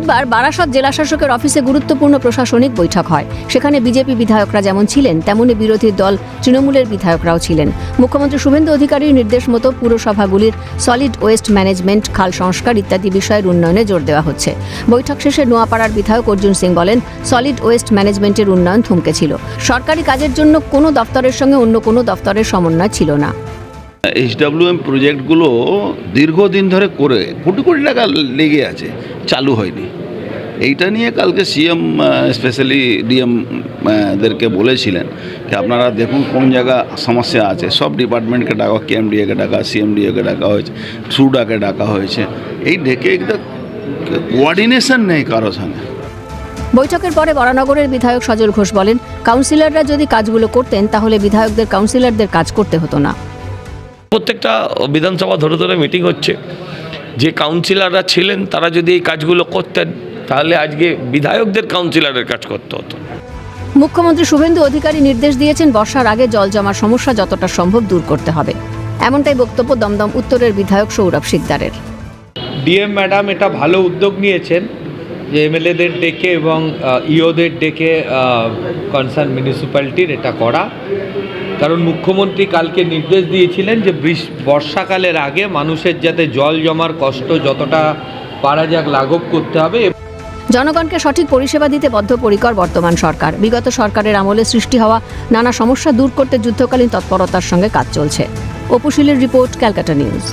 বুধবার বারাসত জেলাশাসকের অফিসে গুরুত্বপূর্ণ প্রশাসনিক বৈঠক হয়। সেখানে বিজেপি বিধায়করা যেমন ছিলেন, তেমনি বিরোধী দল তৃণমূলের বিধায়করাও ছিলেন। মুখ্যমন্ত্রী শুভেন্দু অধিকারীর নির্দেশ মতো পুরসভাগুলির সলিড ওয়েস্ট ম্যানেজমেন্ট, খাল সংস্কার ইত্যাদি বিষয়ের উন্নয়নে জোর দেওয়া হচ্ছে। বৈঠক শেষে নোয়াপাড়ার বিধায়ক অর্জুন সিং বলেন, সলিড ওয়েস্ট ম্যানেজমেন্টের উন্নয়ন থমকে ছিল। সরকারি কাজের জন্য কোনো দফতরের সঙ্গে অন্য কোনো দফতরের সমন্বয় ছিল না। HWM প্রজেক্টগুলো দীর্ঘদিন ধরে করে কোটি কোটি টাকা লেগে আছে, চালু হয়নি। এইটা নিয়ে কালকে সিএম স্পেশালি ডিএম দেরকে বলেছিলেন যে আপনারা দেখুন কোন জায়গা সমস্যা আছে। সব ডিপার্টমেন্টকে ডাকা, KMDAকে ডাকা, CMDAকে ডাকা হয়েছে, সুডাকে ডাকা হয়েছে। এই ডেকে একটা কোঅর্ডিনেশন নেই কারো সঙ্গে। বৈঠকের পরে বরানগরের বিধায়ক সজল ঘোষ বলেন, কাউন্সিলররা যদি কাজগুলো করতেন তাহলে বিধায়কদের কাউন্সিলরদের কাজ করতে হতো না। প্রত্যেকটা বিধানসভা ধরে ধরে মিটিং হচ্ছে, যে কাউন্সিলররা ছিলেন তারা যদি এই কাজগুলো করতেন তাহলে আজকে বিধায়কদের কাউন্সিলরের কাজ করতে হতো। মুখ্যমন্ত্রী শুভেন্দু অধিকারী নির্দেশ দিয়েছেন, বর্ষার আগে জল জমার সমস্যা যতটা সম্ভব দূর করতে হবে। এমনটাই বক্তব্য দমদম উত্তরের বিধায়ক সৌরভ শিকদারের। ডিএম ম্যাডাম এটা ভালো উদ্যোগ নিয়েছেন যে MLAদের ডেকে এবং ইওদের ডেকে কনসার্ন মিউনিসিপ্যালিটির এটা করা। কারণ মুখ্যমন্ত্রী কালকে নির্দেশ দিয়েছিলেন যে বর্ষাকালের আগে মানুষের যাতে জল জমার কষ্ট যতটা পারা যাক লাঘব করতে হবে। জনগণকে সঠিক পরিষেবা দিতে বদ্ধপরিকর বর্তমান সরকার। বিগত সরকারের আমলে সৃষ্টি হওয়া নানা সমস্যা দূর করতে যুদ্ধকালীন তৎপরতার সঙ্গে কাজ চলছে। অপু শীলের রিপোর্ট, ক্যালকাটা নিউজ।